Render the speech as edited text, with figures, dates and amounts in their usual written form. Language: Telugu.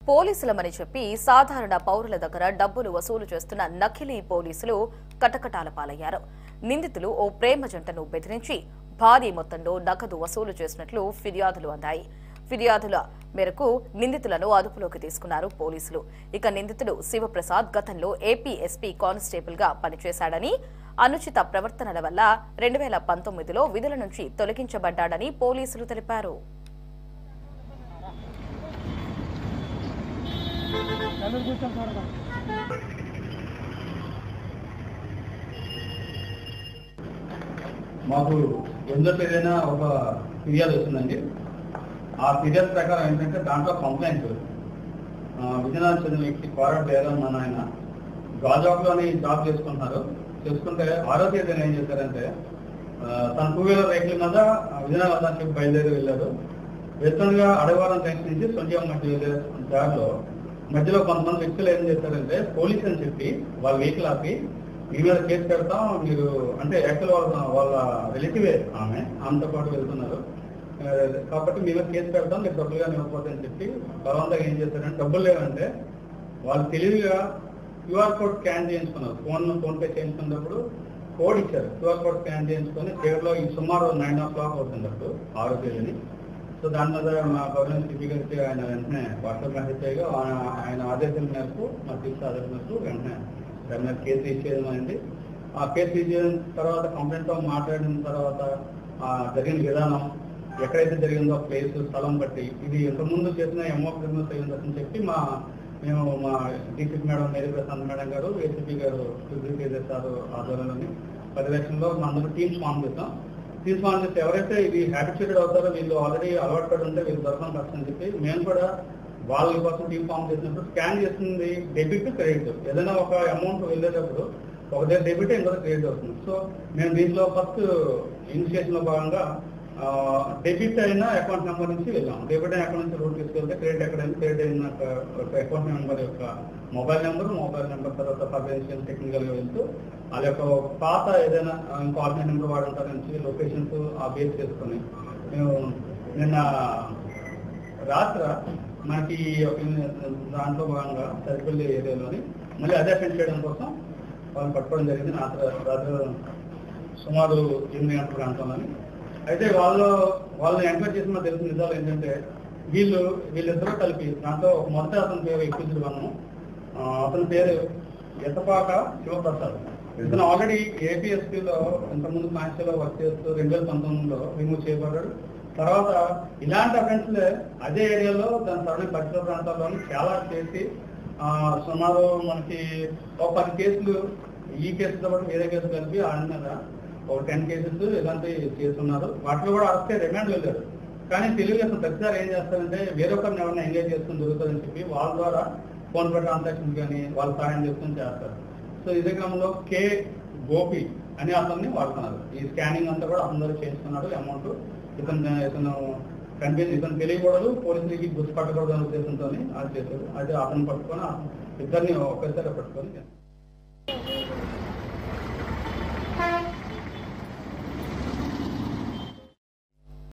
పోలీసులమని చెప్పి సాధారణ పౌరుల దగ్గర డబ్బులు వసూలు చేస్తున్న నకిలీ పోలీసులు కటకటాల పాలయ్యారు. నిందితులు ఓ ప్రేమ జంటను బెదిరించి భారీ మొత్తంలో నగదు వసూలు చేసినట్లు ఫిర్యాదులు అందాయి. ఫిర్యాదుల మేరకు నిందితులను అదుపులోకి తీసుకున్నారు పోలీసులు. ఇక నిందితుడు శివప్రసాద్ గతంలో ఏపీ ఎస్పీ కానిస్టేబుల్ గా పనిచేశాడని, అనుచిత ప్రవర్తనల వల్ల 2019లో విధుల నుంచి తొలగించబడ్డాడని పోలీసులు తెలిపారు. మాకు ఎందుకు ఏదైనా ఒక ఫిర్యాదు వస్తుందండి. ఆ ఫిర్యాదు ప్రకారం ఏంటంటే దాంట్లో కంప్లైంట్ విజయనగరం చెందిన వ్యక్తి కోరట్ బేరం మన ఆయన గాజాబ్లోని జాబ్ చేసుకుంటున్నారు. చేసుకుంటే 6వ తేదీన ఏం చేశారంటే తన 2 వీలర్ వెహికల్ మీద విజయనగరం చెప్పి బయలుదేరి వెళ్ళారు. వెళ్తుండగా అడగవరం జంక్షన్ నుంచి సొంజం మధ్య వెళ్ళే దారిలో మధ్యలో కొంతమంది వ్యక్తులు ఏం చేశారంటే పోలీస్ అని చెప్పి వాళ్ళ వెహికల్ ఆపి మీ మీద కేసు పెడతాం, మీరు అంటే యాక్చువల్ వాళ్ళ రిలేటివే ఆమెతో పాటు వెళ్తున్నారు కాబట్టి మీ మీద కేసు పెడతాం, మీరు డబ్బులుగా ఇవ్వకపోతే చెప్పి బలవంతంగా ఏం చేశారంటే డబ్బులు లేవంటే వాళ్ళు తెలివిగా క్యూఆర్ కోడ్ స్కాన్ చేయించుకున్నారు. ఫోన్ పే చేయించుకున్నప్పుడు కోడ్ ఇచ్చారు. క్యూఆర్ కోడ్ స్కాన్ చేయించుకొని చివరిలో ఈ సుమారు 9 o'clock అవుతున్నట్టు 6వ తేదీని. సో దాని మీద మా గవర్నమెంట్ సిపి గారికి ఆయన వెంటనే వాట్సాప్ మెసేజ్ చేయగా ఆయన ఆదేశాల మేరకు మా సిపి ఆదేశాల మేరకు వెంటనే దాని మీద కేసు రిజిస్టర్ అయింది. ఆ కేసు రిజిస్టర్ అయిన తర్వాత కంప్లైంట్తో మాట్లాడిన తర్వాత జరిగిన విధానం ఎక్కడైతే జరిగిందో ప్లేస్ స్థలం బట్టి ఇది ఇంతకుముందు చేసిన ఎంఓ క్రిమినల్స్ అయ్యిందని చెప్పి మేము మా DCP madam Mary Prashant madam గారు, ఏసీపీ గారు సార్ ఆధ్వర్యంలోని పర్యవేక్షణలో మా అందరూ టీమ్స్ ఫామ్ చేస్తాం. టీమ్స్ ఫామ్ చేస్తే ఎవరైతే ఇది హ్యాబిచుయేటెడ్ అవుతారో వీళ్ళు ఆల్రెడీ అలవాటు పడి ఉంటే వీళ్ళు దొరకడం కష్టం అని చెప్పి మేము కూడా వాళ్ళ కోసం టీమ్ ఫామ్ చేసినప్పుడు స్కాన్ చేస్తుంది డెబిట్ క్రెడిట్. ఏదైనా ఒక అమౌంట్ వెళ్ళేటప్పుడు ఒక డెబిట్ ఇంకొక క్రెడిట్ అవుతుంది. సో మేము దీంట్లో ఫస్ట్ ఇనిషియేషన్ లో భాగంగా డెబిట్ అయిన అకౌంట్ నెంబర్ నుంచి వెళ్ళాం. డెబిట్ అయిన అకౌంట్ నుంచి రూట్ తీసుకెళ్తే క్రెడిట్ ఎక్కడైనా క్రెడిట్ అయిన అకౌంట్ నెంబర్ యొక్క మొబైల్ నెంబర్ తర్వాత ఫైనాన్షియల్ టెక్నికల్ గా వెళ్తూ వాళ్ళ యొక్క పాత ఏదైనా ఇంకో ఆర్డినరీ నెంబర్ వాడుంటారు నుంచి లొకేషన్స్ ఆ బేస్ చేసుకొని మేము నిన్న రాత్రి మనకి దాంట్లో భాగంగా సరిపల్లి ఏరియాలోని మళ్ళీ అదే అటెండ్ చేయడం కోసం వాళ్ళు పట్టుకోవడం జరిగింది. రాత్రి సుమారు 8 గంటల ప్రాంతంలోని. అయితే వాళ్ళని ఎంక్వైరీ చేసిన తెలిసిన నిజాలు ఏంటంటే వీళ్ళిద్దరూ కలిపి దాంట్లో మొదట అతని పేరు ఎక్కించుడు వన్నాము. అతని పేరు ఎత్తపాక శివప్రసాద్. ఇతను ఆల్రెడీ ఏపీఎస్పీలో ఇంతకుముందు కాన్స్టేబుల్ లో వర్క్ చేస్తూ 2019లో రిమూవ్ చేయబడ్డాడు. తర్వాత ఇలాంటి అఫెన్స్లే అదే ఏరియాలో దాని సరైన పరిసర ప్రాంతాల్లోని చాలా చేసి సుమారు మనకి ఒక 10 కేసులు ఈ కేసుతో పాటు వేరే కేసులు కలిపి ఆయన మీద ఒక 10 కేసెస్ ఇలాంటి చేస్తున్నారు. వాటిలో కూడా అరెస్ట్ రిమాండ్ వెళ్ళారు. కానీ తెలుగు అసలు ప్రతిసారి ఏం చేస్తారంటే వేరొకరిని ఎవరైనా ఎంగేజ్ చేసుకుని దొరుకుతుందని చెప్పి వాళ్ళ ద్వారా ఫోన్ పే ట్రాన్సాక్షన్స్ కానీ వాళ్ళు సహాయం చేసుకుని చేస్తారు. సో ఇదే క్రమంలో కే గోపి అనే అతన్ని వాడుతున్నారు. ఈ స్కానింగ్ అంతా కూడా అందరూ చేస్తున్నారు. అమౌంట్ ఇతను తెలియకూడదు, పోలీసులకి గుర్తుపట్టకూడదు అనే ఉద్దేశంతో అది చేశారు. అయితే అతను పట్టుకొని ఇద్దరిని ఒకేసారి పట్టుకొని